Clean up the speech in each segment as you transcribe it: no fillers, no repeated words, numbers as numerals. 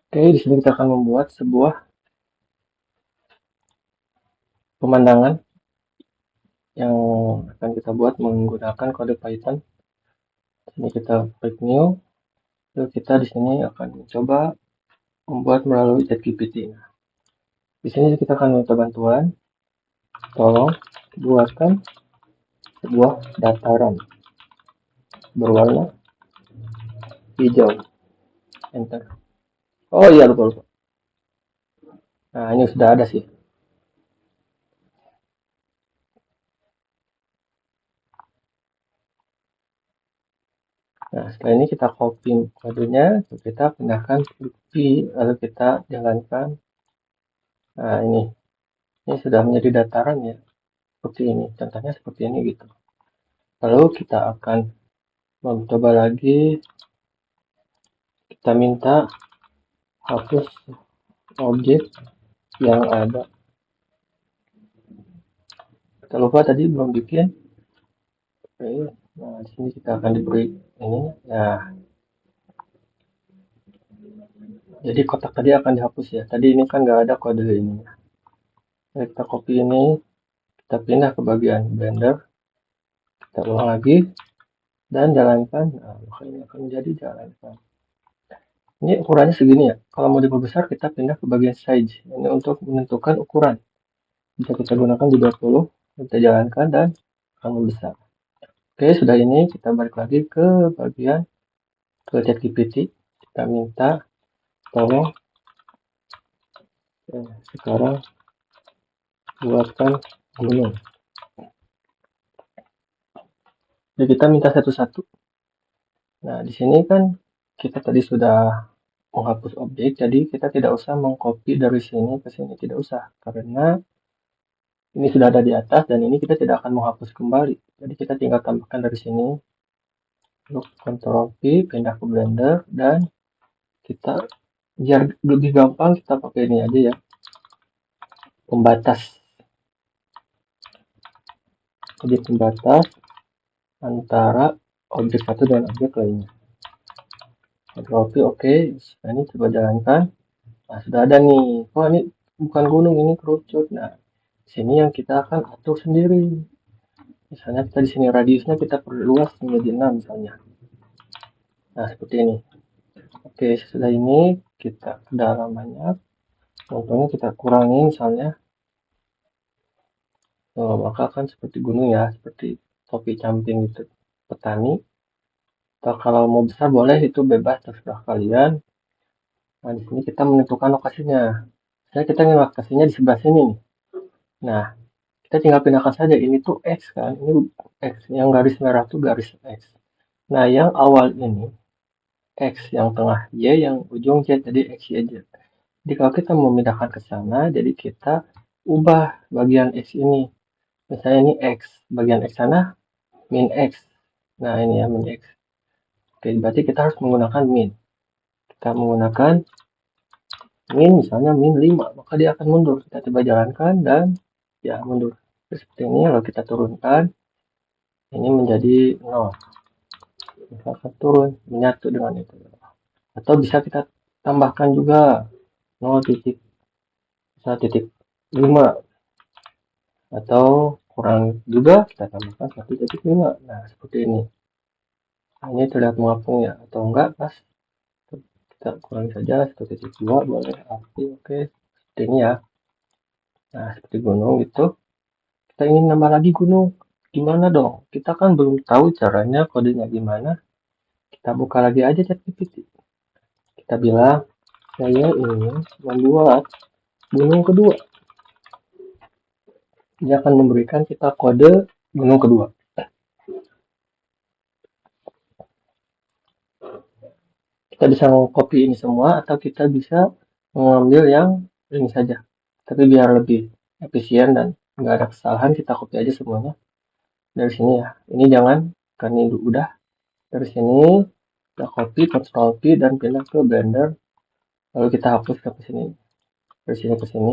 Oke, di sini kita akan membuat sebuah pemandangan yang akan kita buat menggunakan kode Python. Ini kita klik new, lalu kita di sini akan mencoba membuat melalui ChatGPT. Nah, di sini kita akan minta bantuan, tolong buatkan sebuah dataran berwarna hijau. Enter. Oh iya, lupa lupa. Nah, ini sudah ada sih. Nah, setelah ini kita copy kodenya, lalu kita pindahkan ke bukti, lalu kita jalankan. Nah, ini sudah menjadi dataran ya, seperti ini. Contohnya seperti ini gitu. Lalu kita akan mencoba lagi, kita minta hapus objek yang ada. Kita lupa tadi belum bikin. Oke, nah di sini kita akan diberi ini. Nah, jadi kotak tadi akan dihapus ya. Tadi ini kan nggak ada kode ini. Jadi kita copy ini, kita pindah ke bagian Blender, kita ulang lagi dan jalankan. Nah, maka ini akan menjadi jalankan. Ini ukurannya segini ya. Kalau mau diperbesar kita pindah ke bagian size. Ini untuk menentukan ukuran. Bisa kita gunakan di 20, kita jalankan dan akan membesar. Oke, sudah ini kita balik lagi ke bagian ke ChatGPT. Kita minta tolong sekarang buatkan gunung. Jadi kita minta satu-satu. Nah, di sini kan kita tadi sudah menghapus objek, jadi kita tidak usah mengcopy dari sini ke sini, tidak usah. Karena ini sudah ada di atas dan ini kita tidak akan menghapus kembali. Jadi kita tinggal tambahkan dari sini. Lalu Ctrl P, pindah ke Blender dan kita biar lebih gampang kita pakai ini aja ya, pembatas. Jadi pembatas antara objek satu dan objek lainnya. Ctrl P, oke. Nah, ini coba jalankan. Nah, sudah ada nih. Oh, ini bukan gunung, ini kerucut. Nah, sini yang kita akan atur sendiri. Misalnya kita di sini radiusnya kita perluas menjadi 6 misalnya. Nah, seperti ini. Oke, setelah ini kita kedalamannya. Contohnya kita kurangi misalnya. Oh, maka akan seperti gunung ya, seperti topi camping gitu. Petani. Atau kalau mau besar boleh, itu bebas terserah kalian. Nah, di sini kita menentukan lokasinya. Saya kita ingin lokasinya di sebelah sini nih. Nah, kita tinggal pindahkan saja. Ini tuh X kan, ini X. Yang garis merah tuh garis X. Nah, yang awal ini X, yang tengah Y, yang ujung Z, jadi X, Y, Z. Jadi kalau kita memindahkan ke sana, jadi kita ubah bagian X ini. Misalnya ini X, bagian X sana min X. Nah, ini ya min X. Oke, berarti kita harus menggunakan min. Kita menggunakan min, misalnya min 5, maka dia akan mundur. Kita coba jalankan dan ya mundur. Seperti ini, kalau kita turunkan, ini menjadi 0. Maka akan turun, menyatu dengan itu. Atau bisa kita tambahkan juga 0,1,5. Atau kurang juga, kita tambahkan 1,5. Nah, seperti ini. Nah, ini terlihat mengapung ya, atau enggak pas kita kurangi saja 1,2 boleh. Oke, seperti ini ya. Nah, seperti gunung gitu. Kita ingin nambah lagi gunung. Gimana dong? Kita kan belum tahu caranya, kodenya gimana. Kita buka lagi aja ChatGPT. Kita bilang, saya ingin membuat gunung kedua. Dia akan memberikan kita kode gunung kedua. Kita bisa copy ini semua atau kita bisa mengambil yang ini saja. Tapi biar lebih efisien dan nggak ada kesalahan, kita copy aja semuanya dari sini ya. Ini jangan, karena ini udah dari sini kita copy, Ctrl V dan pindah ke Blender. Lalu kita hapus ke sini, dari sini ke sini,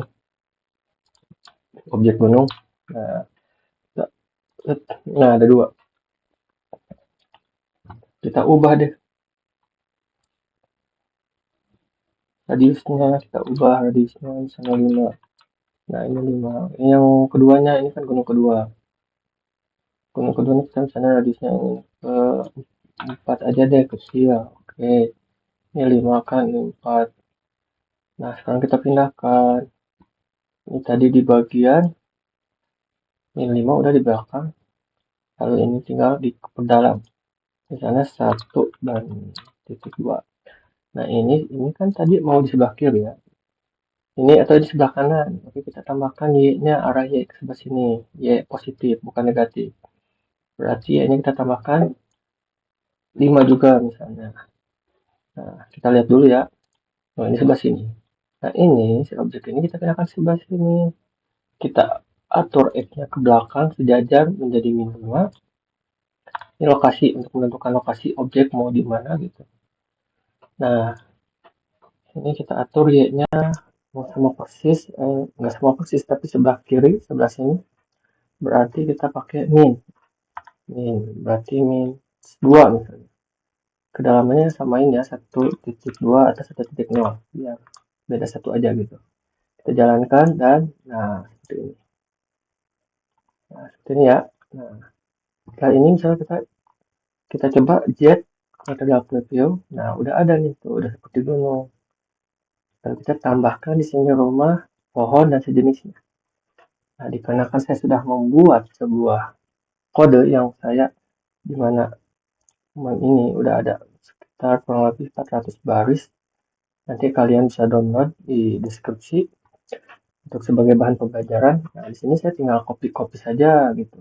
objek gunung. Nah, nah ada dua. Kita ubah deh. radiusnya kita ubah radiusnya misalnya 5. Nah ini 5. Ini yang keduanya, ini kan gunung kedua. Gunung kedua ini kita misalnya radiusnya ini ke 4 aja deh, kecil. Oke, ini 5 kan, ini 4. Nah sekarang kita pindahkan. Ini tadi di bagian, ini 5 udah di belakang. Lalu ini tinggal di dalam. Misalnya 1 dan titik 2. Nah ini kan tadi mau di sebelah kiri ya. Ini atau di sebelah kanan. Oke, kita tambahkan y-nya arah y ke sebelah sini. Y positif, bukan negatif. Berarti y-nya kita tambahkan 5 juga misalnya. Nah, kita lihat dulu ya. Oh, ini sebelah sini. Nah, ini si objek ini kita pindahkan sebelah sini. Kita atur x-nya ke belakang sejajar menjadi min 5. Ini lokasi untuk menentukan lokasi objek mau di mana gitu. Nah, ini kita atur y-nya mau sama persis, nggak sama persis tapi sebelah kiri, sebelah sini. Berarti kita pakai min. Min berarti min 2 misalnya. Kedalamannya samain ya 1.2 atau 1.0 biar beda 1 aja gitu. Kita jalankan dan nah seperti ini. Nah, seperti ini ya. Nah, setelah ini misalnya kita coba jet material preview. Nah, udah ada nih tuh, udah seperti gunung. Dan kita tambahkan di sini rumah, pohon dan sejenisnya. Nah, dikarenakan saya sudah membuat sebuah kode yang saya di mana ini udah ada sekitar kurang lebih 400 baris. Nanti kalian bisa download di deskripsi untuk sebagai bahan pembelajaran. Nah, di sini saya tinggal copy-copy saja gitu.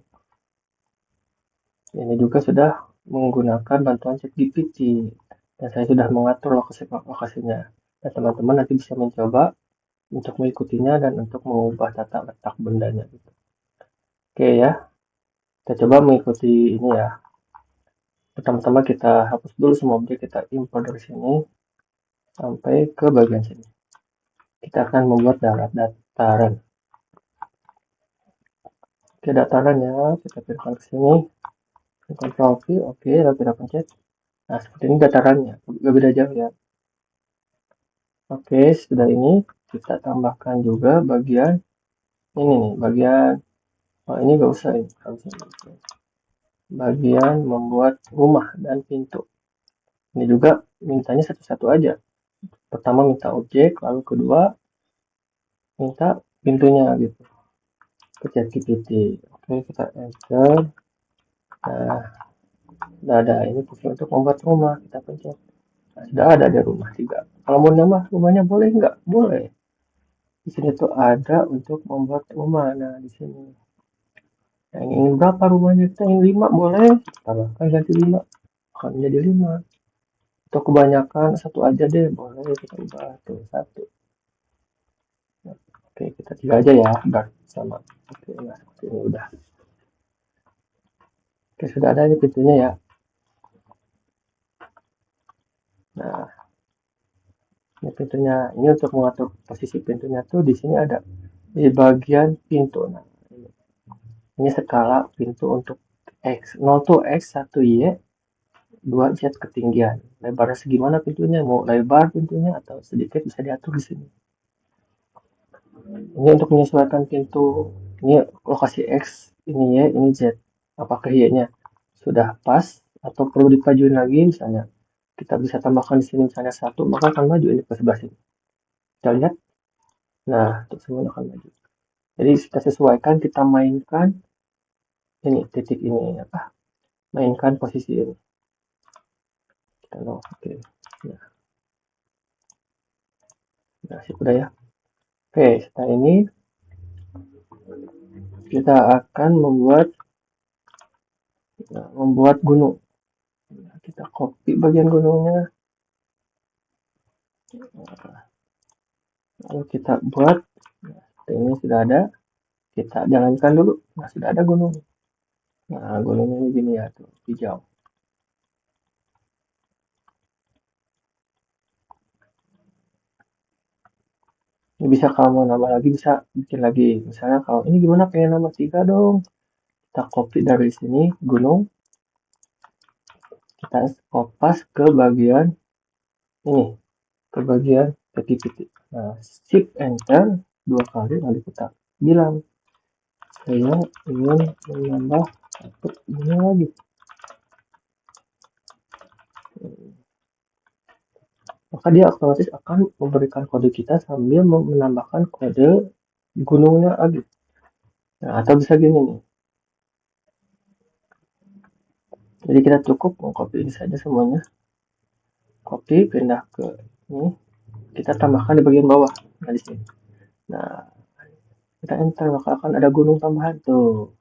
Ini juga sudah menggunakan bantuan ChatGPT dan saya sudah mengatur lokasinya. Dan teman-teman nanti bisa mencoba untuk mengikutinya dan untuk mengubah tata letak bendanya gitu. Oke ya, kita coba mengikuti ini ya. Pertama-tama kita hapus dulu semua objek, kita import dari sini sampai ke bagian sini. Kita akan membuat dataran. Oke, datarannya kita pilihkan ke sini. Ctrl V, oke, lalu kita pencet. Nah, seperti ini datarannya, gak beda jauh ya. Oke, sudah ini kita tambahkan juga bagian ini nih, bagian ini gak usah ini, harusnya bagian membuat rumah dan pintu. Ini juga mintanya satu-satu aja. Pertama minta objek, lalu kedua minta pintunya gitu. Pencet GPT. Oke, kita enter. Nah, sudah ada ini fungsi untuk membuat rumah, kita pencet. Nah, sudah ada di rumah juga. Kalau mau nambah rumahnya boleh nggak? Boleh. Di sini tuh ada untuk membuat rumah. Nah, di sini. Yang ingin berapa rumahnya? Kita ingin 5 boleh. Tambahkan ganti 5. Akan menjadi 5. Atau kebanyakan satu aja deh. Boleh kita ubah tuh 1. Nah, oke, kita 3 aja ya. Biar sama. Oke, nah seperti ini udah. Oke, sudah ada ini pintunya ya. Nah, ini pintunya. Ini untuk mengatur posisi pintunya tuh di sini ada di bagian pintu. Nah, ini skala pintu untuk X 0 tuh X 1 Y 2 Z ketinggian. Lebarnya segimana pintunya, mau lebar pintunya atau sedikit bisa diatur di sini. Ini untuk menyesuaikan pintu. Ini lokasi X, ini Y, ini Z. Apakah Y-nya sudah pas atau perlu dipajuin lagi misalnya. Kita bisa tambahkan di sini misalnya 1, maka akan maju ini ke sebelah sini. Kita lihat. Nah, untuk semua akan maju. Jadi kita sesuaikan, kita mainkan ini titik ini apa? Mainkan posisi ini. Kita oke. Nah, sudah ya. Oke, setelah ini kita akan membuat gunung. Nah, kita copy bagian gunungnya. Lalu kita buat. Nah, ini sudah ada. Kita jalankan dulu. Nah, sudah ada gunung. Nah, gunungnya ini gini ya, tuh, hijau. Ini bisa kalau mau nambah lagi bisa bikin lagi. Misalnya kalau ini gimana pengen nambah 3 dong. Kita copy dari sini gunung. Kita kopas ke bagian ini, ke bagian titik. Nah, shift enter 2 kali lalu kita bilang saya ingin menambah satu ini lagi. Maka dia otomatis akan memberikan kode kita sambil menambahkan kode gunungnya lagi. Nah, atau bisa gini nih. Jadi kita cukup mengcopy ini saja semuanya. Copy, pindah ke ini. Kita tambahkan di bagian bawah. Nah, di sini. Nah, kita enter maka akan ada gunung tambahan tuh.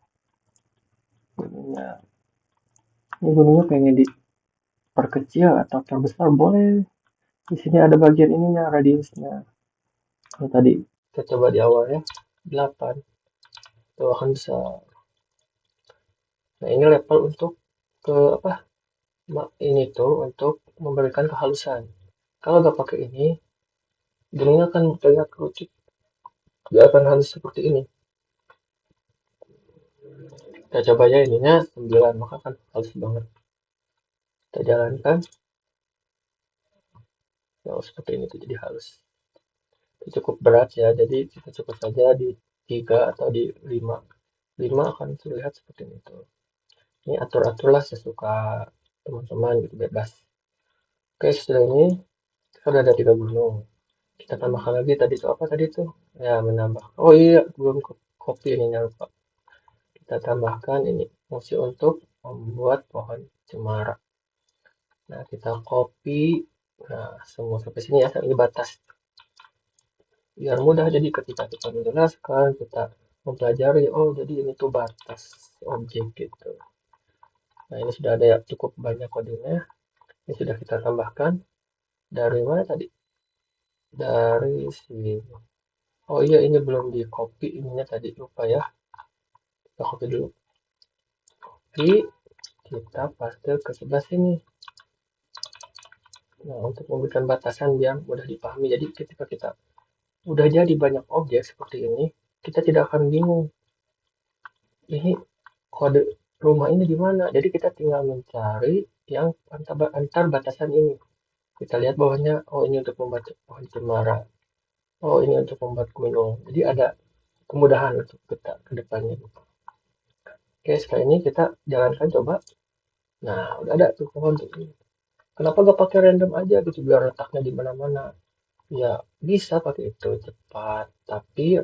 Gunungnya. Ini gunungnya pengen diperkecil atau terbesar boleh. Di sini ada bagian ininya, radiusnya. Ini tadi kita coba di awal ya, 8. Itu akan besar. Nah, ini level untuk ke apa? Ini tuh untuk memberikan kehalusan. Kalau nggak pakai ini, gunungnya akan terlihat kerucut. Dia akan halus seperti ini. Kita coba ya ininya 9, maka kan halus banget. Kita jalankan. Nah, seperti ini tuh jadi halus. Itu cukup berat ya, jadi kita cukup saja di 3 atau di 5. 5 akan terlihat seperti ini tuh. Ini atur-aturlah sesuka teman-teman gitu, bebas. Oke, setelah ini sudah ada 3 gunung. Kita tambahkan lagi tadi itu apa tadi tuh? Ya, menambah. Oh iya, belum copy ini lupa. Kita tambahkan ini fungsi untuk membuat pohon cemara. Nah, kita copy. Nah, semua sampai sini ya, ini batas. Biar mudah jadi ketika kita menjelaskan, kita mempelajari, oh jadi ini tuh batas objek gitu. Nah, ini sudah ada ya, cukup banyak kodenya. Ini sudah kita tambahkan. Dari mana tadi? Dari sini. Oh iya, ini belum di copy ininya tadi, lupa ya. Kita copy dulu. Copy, kita paste ke sebelah sini. Nah, untuk memberikan batasan yang mudah dipahami. Jadi ketika kita udah jadi banyak objek seperti ini, kita tidak akan bingung. Ini kode rumah ini di mana? Jadi kita tinggal mencari yang antar batasan ini. Kita lihat bawahnya, oh ini untuk membuat pohon cemara. Oh ini untuk membuat gunung. Jadi ada kemudahan untuk kita ke depannya. Oke, setelah ini kita jalankan coba. Nah, udah ada tuh pohon tuh. Kenapa gak pakai random aja gitu biar letaknya di mana-mana? Ya, bisa pakai itu cepat, tapi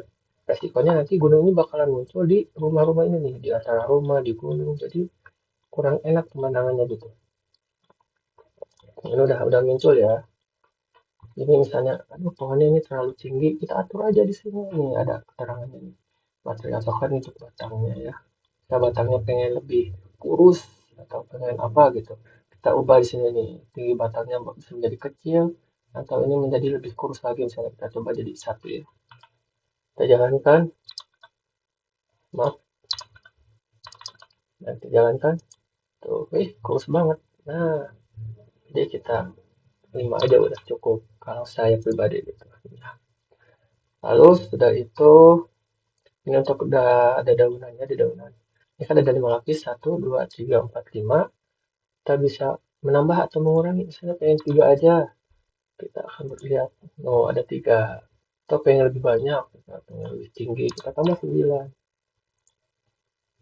resikonya nanti gunung ini bakalan muncul di rumah-rumah ini nih, di antara rumah, di gunung. Jadi kurang enak pemandangannya gitu. Ini udah muncul ya. Jadi misalnya, aduh pohonnya ini terlalu tinggi, kita atur aja di sini. Nih ada keterangannya nih. Material token untuk batangnya ya. Kita batangnya pengen lebih kurus atau pengen apa gitu. Kita ubah di sini nih. Tinggi batangnya bisa menjadi kecil atau ini menjadi lebih kurus lagi. Misalnya kita coba jadi 1 ya. Kita jalankan. Maaf. Dan kita jalankan. Tuh, kurus banget. Nah, jadi kita 5 aja udah cukup. Kalau saya pribadi gitu. Lalu sudah itu ini untuk udah ada daunannya di daunan. Ini kan ada 5 lapis, 1, 2, 3, 4, 5. Kita bisa menambah atau mengurangi. Misalnya pengen 3 aja, kita akan melihat, oh ada 3. Atau pengen lebih banyak, kita pengen lebih tinggi, kita tambah 9.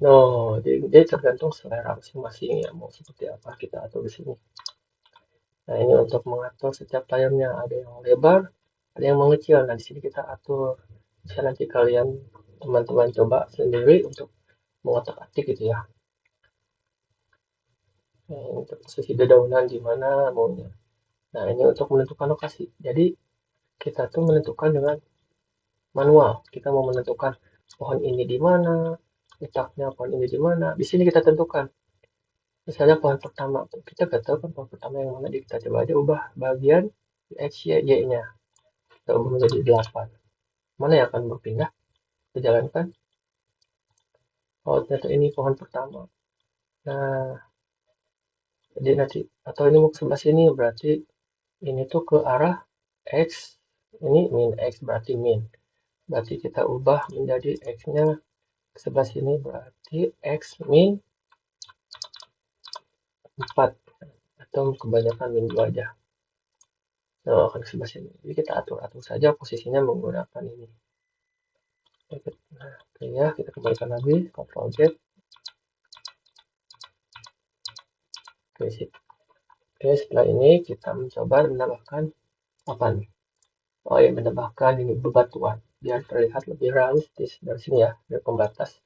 No, jadi tergantung selera masing-masing ya, mau seperti apa kita atur di sini. Nah, ini untuk mengatur setiap layarnya, ada yang lebar, ada yang mengecil. Nah, di sini kita atur. Bisa nanti kalian teman-teman coba sendiri untuk mengotak-atik gitu ya. Nah, untuk posisi dedaunan di mana maunya. Nah, ini untuk menentukan lokasi. Jadi, kita tuh menentukan dengan manual. Kita mau menentukan pohon ini di mana, letaknya pohon ini di mana. Di sini kita tentukan. Misalnya pohon pertama, kita nggak tahu kan pohon pertama yang mana. Jadi kita coba aja ubah bagian X, Y-nya. Kita ubah menjadi 8. Mana yang akan berpindah? Kita jalankan. Oh, ternyata ini pohon pertama. Nah, jadi nanti, atau ini mau ke sebelah sini, berarti ini tuh ke arah X, ini min X berarti min. Berarti kita ubah menjadi X-nya ke sebelah sini, berarti X min 4. Atau kebanyakan min 2 aja. akan ke sebelah sini. Jadi kita atur saja posisinya menggunakan ini. Nah, oke ya, kita kembalikan lagi, Ctrl Z. Oke, sip. Oke, setelah ini kita mencoba menambahkan apa nih? Oh ya, menambahkan ini bebatuan biar terlihat lebih realistis dari sini ya, dari pembatas.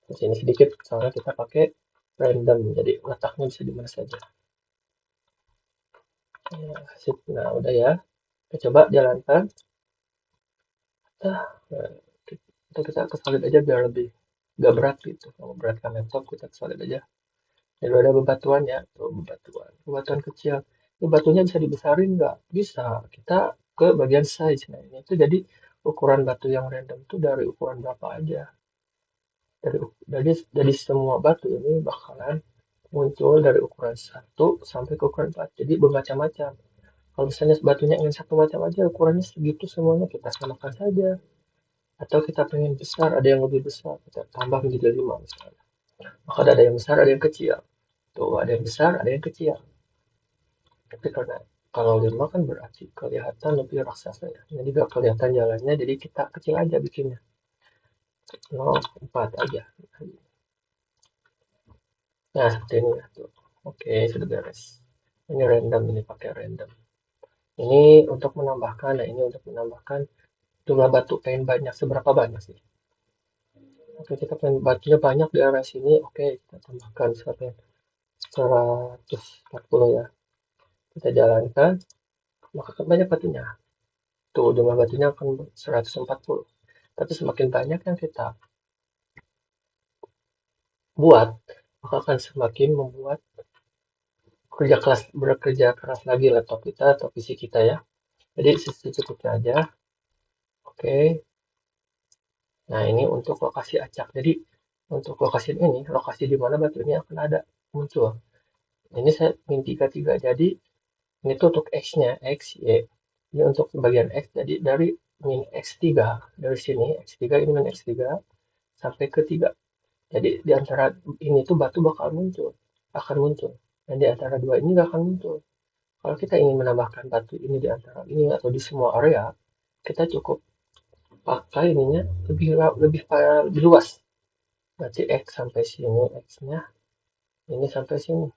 Di sini sedikit, soalnya kita pakai random, jadi letaknya bisa di mana saja. Ya, sip. Nah, udah ya. Kita coba jalankan. Nah, kita ke solid aja biar lebih gak berat gitu. Kalau beratkan laptop, kita ke solid aja. Jadi ada bebatuan ya, tuh bebatuan kecil. Ini batunya bisa dibesarin nggak? Bisa. Kita ke bagian size. Nah, ini tuh jadi ukuran batu yang random itu dari ukuran berapa aja. Dari semua batu ini bakalan muncul dari ukuran 1 sampai ke ukuran 4. Jadi bermacam-macam. Kalau misalnya batunya ingin satu macam aja, ukurannya segitu semuanya, kita samakan saja. Atau kita pengen besar, ada yang lebih besar, kita tambah menjadi 5 misalnya. Maka ada yang besar, ada yang kecil. Tuh, ada yang besar, ada yang kecil. Tapi karena kalau 5 kan berarti kelihatan lebih raksasa ya. Jadi gak kelihatan jalannya, jadi kita kecil aja bikinnya. 0,4 aja. Nah, seperti ini ya. Tuh. Oke, sudah beres. Ini random, ini pakai random. Ini untuk menambahkan, nah ini untuk menambahkan jumlah batu pengen banyak. Seberapa banyak sih? Oke, kita pengen batunya banyak di area sini. Oke, kita tambahkan 140 ya. Kita jalankan, maka akan banyak batunya. Tuh, jumlah batunya akan 140. Tapi semakin banyak yang kita buat, maka akan semakin membuat bekerja keras lagi laptop kita atau PC kita ya. Jadi secukupnya aja. Oke. Nah, ini untuk lokasi acak. Jadi untuk lokasi ini, lokasi di mana batu ini akan ada muncul. Ini saya min 33. Jadi ini tuh untuk X-nya, X, Y. Ini untuk bagian X. Jadi dari min X3, dari sini X3 ini min X3 sampai ke 3. Jadi di antara ini tuh batu bakal muncul, akan muncul. Dan di antara dua ini gak akan muncul. Kalau kita ingin menambahkan batu ini di antara ini atau di semua area, kita cukup pakai ininya lebih luas. Berarti X sampai sini, X-nya ini sampai sini.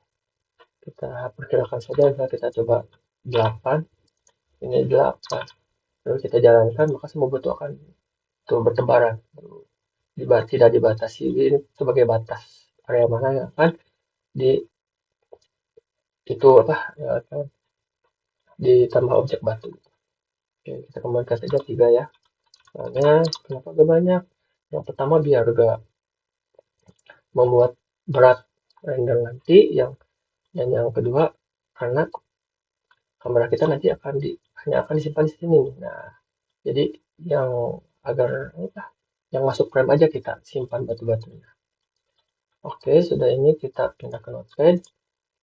Kita perkirakan saja, misalnya kita coba 8, ini 8. Lalu kita jalankan, maka semua batu akan tuh bertebaran. Tidak dibatasi, ini sebagai batas area mana yang akan di itu apa ya, ditambah objek batu. Oke, kita kembalikan saja 3 ya. Soalnya kenapa gak banyak? Yang pertama biar gak membuat berat render nanti, dan yang kedua karena kamera kita nanti hanya akan disimpan di sini. Nah, jadi yang agar apa, yang masuk frame aja kita simpan batu-batunya. Oke, sudah ini kita pindah ke notepad,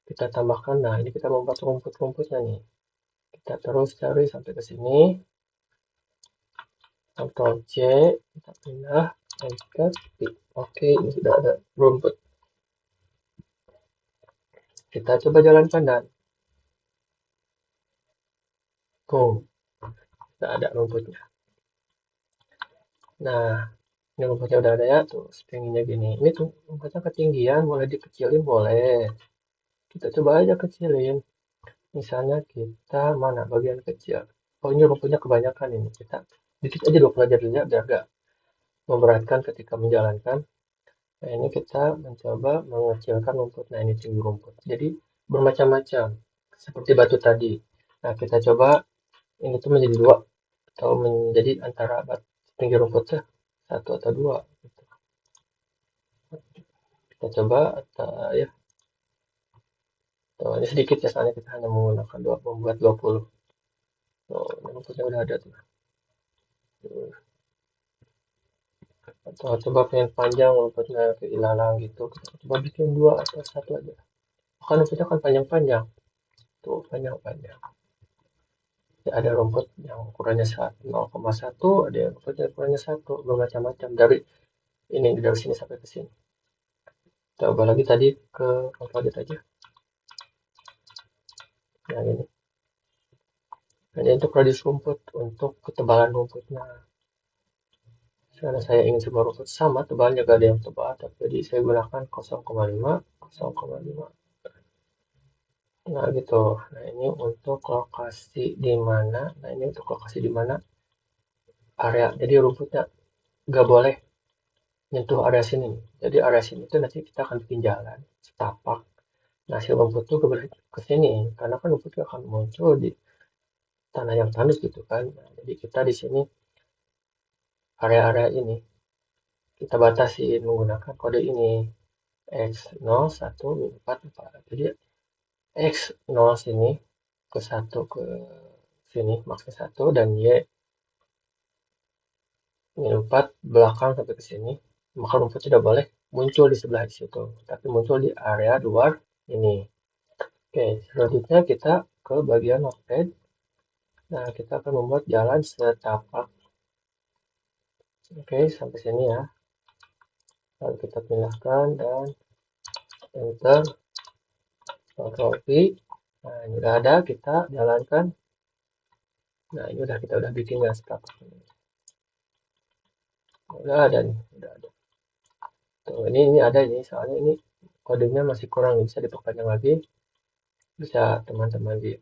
kita tambahkan. Nah, ini kita membuat rumput-rumputnya nih. Kita terus cari sampai ke sini. Ctrl C, kita pindah, enter, oke, ini sudah ada rumput. Kita coba jalankan dan boom, sudah ada rumputnya. Nah, ini rumputnya udah ada ya, tuh pengennya gini. Ini tuh rumputnya ketinggian, boleh dikecilin, boleh. Kita coba aja kecilin. Misalnya kita mana bagian kecil. Oh, ini rumputnya kebanyakan ini. Kita dikit aja 20 aja dulu ya, biar gak memberatkan ketika menjalankan. Nah, ini kita mencoba mengecilkan rumput. Nah, ini tinggi rumput. Jadi bermacam-macam, seperti batu tadi. Nah, kita coba ini tuh menjadi 2 atau menjadi antara tinggi rumputnya 1 atau 2. Kita coba atau ya. Tuh, ini sedikit ya, soalnya kita hanya menggunakan membuat 20. Tuh, ini rumputnya udah ada tuh. Atau coba pengen panjang rumputnya kayak ilalang gitu. Kita coba bikin 2 atau 1 aja. Kan rumputnya kan panjang-panjang. Tuh, panjang-panjang. Ya, ada rumput yang ukurannya 0,1, ada yang rumputnya ukurannya 1, bermacam-macam dari ini dari sini sampai ke sini. Coba lagi tadi ke Alphabet aja. yang ini. Ini untuk radius rumput, untuk ketebalan rumputnya. Karena saya ingin sebuah rumput sama, tebalnya gak ada yang tebal, jadi saya gunakan 0,5, 0,5. Nah gitu. Nah ini untuk lokasi di mana, nah ini untuk lokasi di mana area, jadi rumputnya gak boleh nyentuh area sini. Jadi area sini itu nanti kita akan bikin jalan, setapak. Nah si rumput tuh ke sini, karena kan rumput akan muncul di tanah yang tandus gitu kan. Nah, jadi kita di sini area-area ini kita batasi menggunakan kode ini x0 1 4 4. Jadi x0 sini ke 1 ke sini maksnya 1 dan y min 4 belakang sampai ke sini, maka rumput tidak boleh muncul di sebelah situ, tapi muncul di area luar ini. Oke, selanjutnya kita ke bagian notepad. Nah, kita akan membuat jalan setapak. Oke, sampai sini ya. Lalu kita pindahkan dan enter, Ctrl V. Nah, ini udah ada, kita jalankan. Nah, ini kita udah bikin ya setapak. Udah ada nih, udah ada. Tuh, ini ada ini, soalnya ini kodenya masih kurang, bisa diperpanjang lagi. Bisa teman-teman di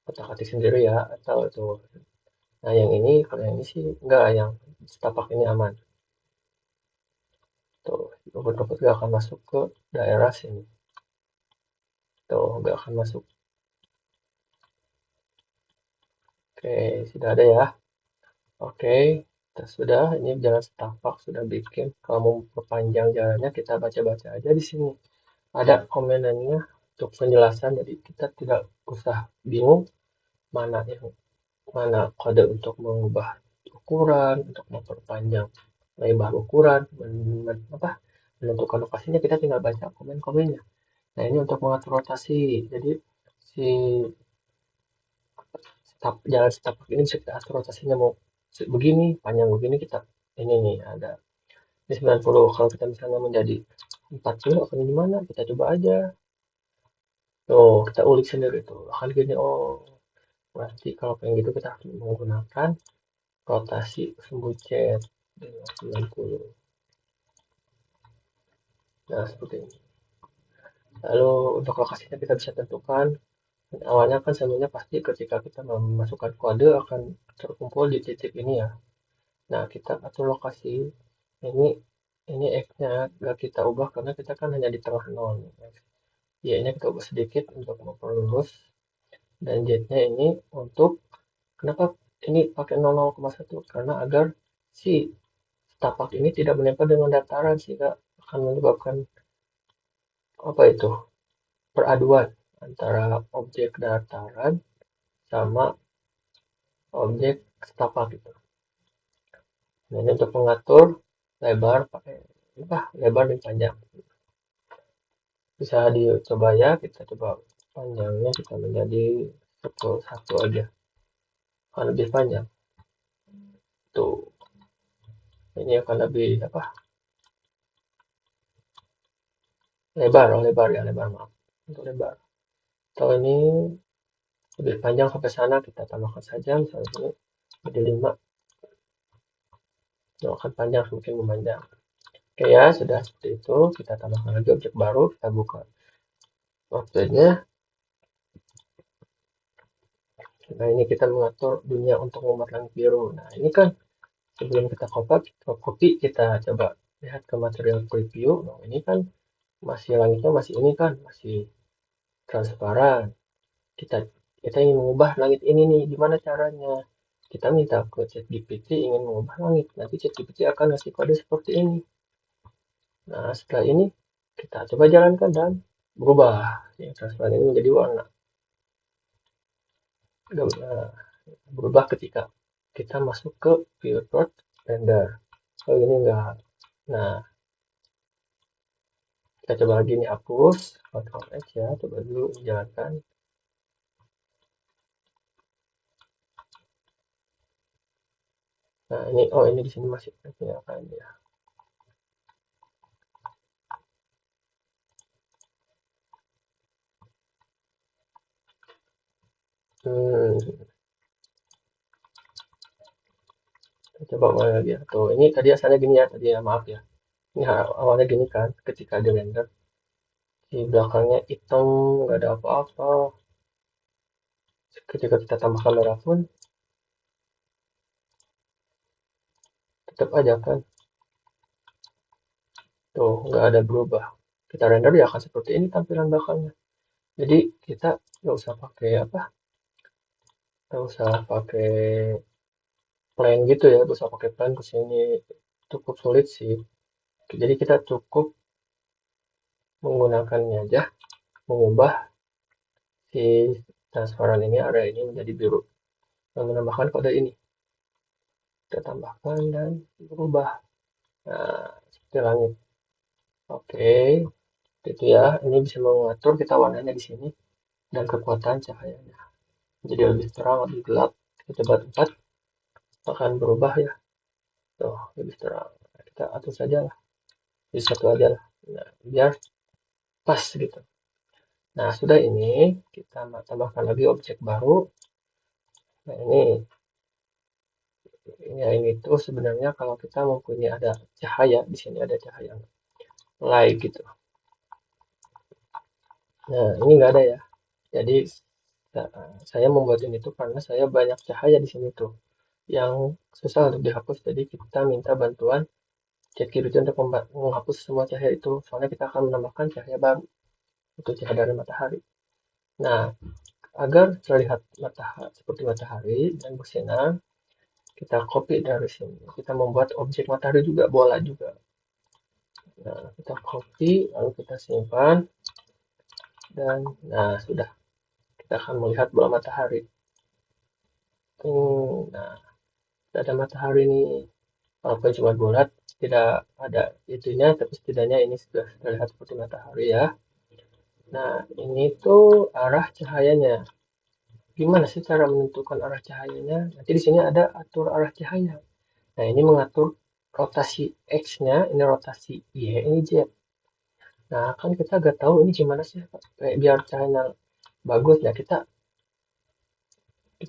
otak-atik sendiri ya, atau itu. Nah, yang ini, kalau yang ini sih enggak, yang setapak ini aman. Tuh, rumput-rumput gak akan masuk ke daerah sini. Tuh, gak akan masuk. Oke, sudah ada ya. Oke, kita sudah, ini jalan setapak sudah bikin. Kalau mau perpanjang jalannya, kita baca-baca aja di sini. Ada komenannya untuk penjelasan, jadi kita tidak usah bingung mana yang mana kode untuk mengubah ukuran, untuk memperpanjang lebar ukuran, menentukan lokasinya, kita tinggal baca komen-komennya. Nah, ini untuk mengatur rotasi. Jadi si jalan setapak ini bisa kita atur rotasinya mau begini, panjang begini, kita ini nih ada ini 90. Kalau kita misalnya menjadi 40 akan gimana? Kita coba aja. Tuh, kita ulik sendiri tuh. Akan gini, oh, berarti kalau pengen gitu kita harus menggunakan rotasi sembucet dengan 90. Nah, seperti ini. Lalu untuk lokasinya kita bisa tentukan. Awalnya kan sebenarnya pasti ketika kita memasukkan kode akan terkumpul di titik ini ya. Nah, kita atur lokasi. Ini X-nya nggak kita ubah karena kita kan hanya di tengah nol. Y-nya kita ubah sedikit untuk memperluas. Dan Z-nya ini untuk, kenapa ini pakai 00,1? Karena agar si tapak ini tidak menempel dengan dataran sehingga akan menyebabkan apa itu peraduan antara objek dataran sama objek setapak itu. Nah, ini untuk mengatur lebar pakai lebar dan panjang. Bisa dicoba ya, kita coba panjangnya kita menjadi 1 aja. Akan lebih panjang. Tuh, ini akan lebih lebar, lebar ya, lebar maaf. Untuk lebar. Kalau ini lebih panjang sampai sana, kita tambahkan saja misalnya ini jadi 5. Itu akan panjang semakin memanjang. Oke ya, sudah seperti itu. Kita tambahkan lagi objek baru, kita buka waktunya. Nah, ini kita mengatur dunia untuk membuat langit biru. Nah, ini kan sebelum kita copy, kita coba lihat ke material preview. Nah, ini kan masih langitnya masih ini kan, masih transparan. Kita kita ingin mengubah langit ini nih, gimana caranya? Kita minta ke ChatGPT ingin mengubah langit. Nanti ChatGPT akan ngasih kode seperti ini. Nah, setelah ini kita coba jalankan dan berubah. Yang transparan ini menjadi warna. Berubah ketika kita masuk ke viewport render. Oh, ini enggak. Nah, kita coba lagi nih hapus. Ctrl X ya, coba dulu jalankan. Nah, ini ini di sini masih apa ya? Hmm, kita coba mulai lagi ya. Tuh, ini tadi asalnya gini ya, tadi ya, maaf ya. Ini awalnya gini kan, ketika di render, di belakangnya hitam, nggak ada apa-apa. Ketika kita tambah kamera pun, tetap aja kan, tuh, nggak ada berubah. Kita render ya akan seperti ini tampilan belakangnya. Jadi kita nggak usah pakai apa, nggak usah pakai plan gitu ya, nggak usah pakai plan ke sini. Cukup sulit sih. Jadi kita cukup menggunakannya aja, mengubah si transparan ini, area ini menjadi biru. Dan menambahkan kode ini. Kita tambahkan dan berubah. Nah, seperti langit. Oke, itu ya. Ini bisa mengatur kita warnanya di sini dan kekuatan cahayanya. Jadi lebih terang, lebih gelap. Kita coba tempat akan berubah ya. Tuh, lebih terang. Nah, kita atur saja lah. Di satu aja lah. Nah, biar pas gitu. Nah, sudah ini kita tambahkan lagi objek baru. Nah, ini tuh sebenarnya kalau kita mempunyai ada cahaya di sini ada cahaya light gitu. Nah, ini nggak ada ya. Jadi saya membuat ini tuh karena saya banyak cahaya di sini tuh yang susah untuk dihapus. Jadi kita minta bantuan ChatGPT untuk menghapus semua cahaya itu. Soalnya kita akan menambahkan cahaya baru untuk cahaya dari matahari. Nah, agar terlihat matahari seperti matahari dan bersinar, kita copy dari sini. Kita membuat objek matahari juga, bola juga. Nah, kita copy lalu kita simpan dan nah sudah kita akan melihat bola matahari. Nah, ada matahari nih. Walaupun cuma bulat, tidak ada itunya, tapi setidaknya ini sudah terlihat seperti matahari ya. Nah, ini tuh arah cahayanya. Gimana sih cara menentukan arah cahayanya? Nanti di sini ada atur arah cahaya. Nah, ini mengatur rotasi X-nya, ini rotasi Y, ini Z. Nah, kan kita gak tahu ini gimana sih, kayak biar cahayanya bagus. Nah, kita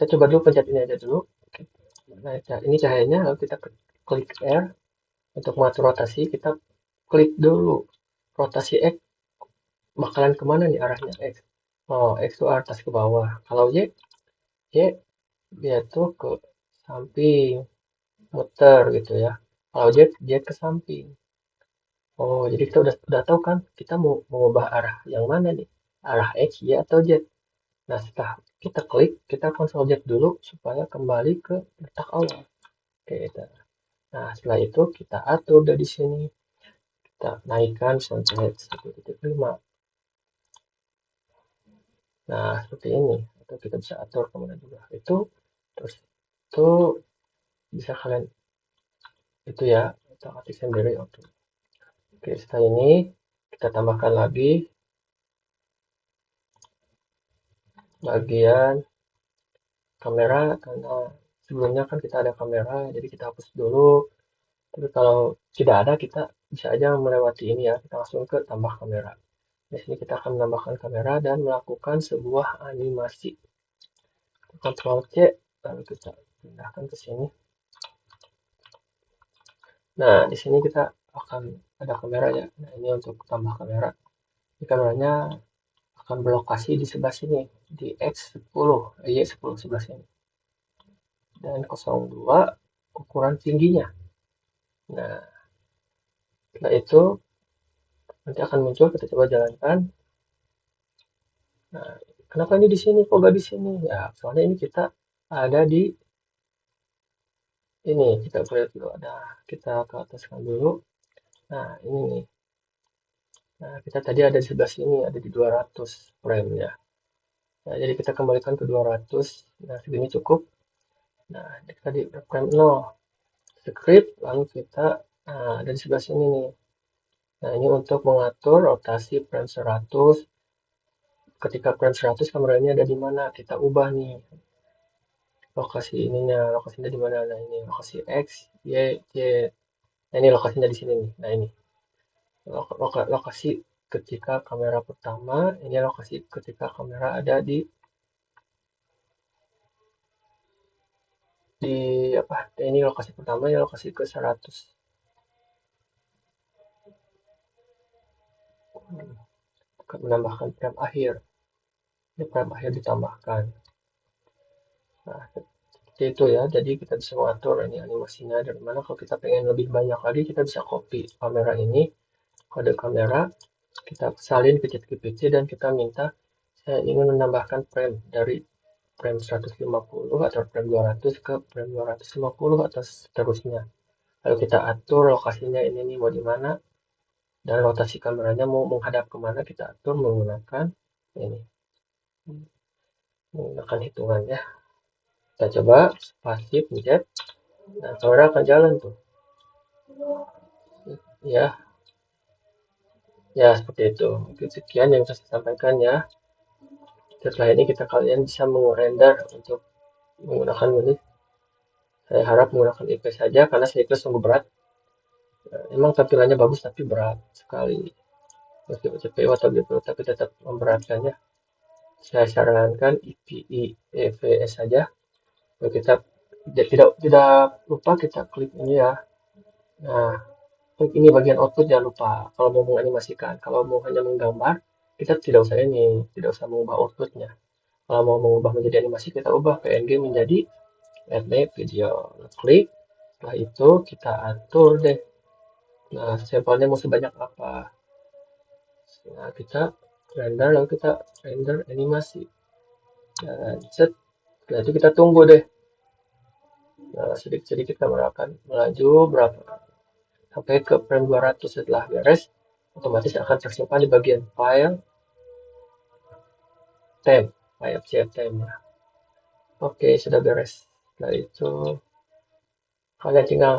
coba dulu pencet ini aja dulu. Nah, ini cahayanya, lalu kita klik R untuk mengatur rotasi. Kita klik dulu rotasi X bakalan kemana nih arahnya X. Oh, X itu atas ke bawah. Kalau Y dia tuh ke samping, muter gitu ya. Kalau Z ke samping. Oh, jadi kita udah tahu kan, kita mau mengubah arah yang mana nih? Arah X, Y, atau Z. Nah, setelah kita klik, kita konsol Z dulu supaya kembali ke letak awal. Oke, kita. Nah, setelah itu kita atur dari sini. Kita naikkan sampai 1.5. Nah, seperti ini. Atau kita bisa atur kemana juga. Terus itu bisa kalian itu ya, kita ketik sendiri. Oke. Oke, setelah ini kita tambahkan lagi bagian kamera karena sebelumnya kan kita ada kamera, jadi kita hapus dulu. Tapi kalau tidak ada, kita bisa aja melewati ini ya. Kita langsung ke tambah kamera. Di sini kita akan menambahkan kamera dan melakukan sebuah animasi. Ctrl C, lalu kita pindahkan ke sini. Nah, di sini kita akan ada kamera ya. Nah, ini untuk tambah kamera. Ini kameranya akan berlokasi di sebelah sini, di X10, Y10 sebelah sini. Dan 02 ukuran tingginya. Nah, setelah itu nanti akan muncul, kita coba jalankan. Nah, kenapa ini di sini, kok gak di sini? Ya, soalnya ini kita ada di ini, kita lihat dulu, ada kita ke ataskan dulu. Nah, ini nih. Nah, kita tadi ada di sebelah sini, ada di 200 frame ya. Nah, jadi kita kembalikan ke 200. Nah, segini cukup. Nah, kita di frame 0. Script, lalu kita ada di sebelah sini nih. Nah, ini untuk mengatur rotasi frame 100. Ketika frame 100 kameranya ada di mana? Kita ubah nih lokasi ininya, lokasinya di mana? Nah, ini lokasi X, Y, Z. Nah, ini lokasinya di sini nih. Nah, ini lokasi ketika kamera pertama, ini lokasi ketika kamera ada di apa? Ini lokasi pertama ya, lokasi ke 100. Menambahkan frame akhir. Ini frame akhir ditambahkan. Nah, seperti itu ya. Jadi kita bisa mengatur ini animasinya dari mana. Kalau kita pengen lebih banyak lagi, kita bisa copy kamera ini, kode kamera, kita salin ke ChatGPT dan kita minta saya ingin menambahkan frame dari frame 150 atau frame 200 ke frame 250 atau seterusnya. Lalu kita atur lokasinya ini nih mau di mana dan rotasi kameranya mau menghadap kemana kita atur menggunakan ini, menggunakan hitungannya. Kita coba spasi pencet, nah kamera akan jalan tuh. Ya, ya seperti itu. Mungkin sekian yang saya sampaikan ya. Setelah ini kalian bisa mengrender untuk menggunakan ini. Saya harap menggunakan IPS saja karena IPS sungguh berat. Emang tampilannya bagus tapi berat sekali. Meskipun CPU atau GPU tapi tetap memberatkannya. Saya sarankan IPS saja. Lalu kita tidak lupa kita klik ini ya. Nah, klik ini bagian output jangan lupa. Kalau mau menganimasikan, kalau mau hanya menggambar, kita tidak usah ini, tidak usah mengubah outputnya. Kalau mau mengubah menjadi animasi, kita ubah PNG menjadi letme video. Klik, setelah itu kita atur deh. Nah, sampelnya mau sebanyak apa? Nah, kita render, lalu kita render animasi. Dan set, setelah itu kita tunggu deh. Nah, sedikit-sedikit kamera akan melaju berapa sampai ke frame 200. Setelah beres, otomatis akan tersimpan di bagian file temp, file CFTM. Oke, sudah beres. Setelah itu kalian tinggal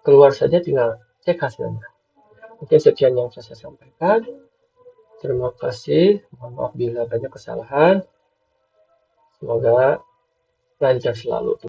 keluar saja, tinggal cek hasilnya. Mungkin sekian yang saya sampaikan. Terima kasih. Mohon maaf bila banyak kesalahan. Semoga lancar selalu.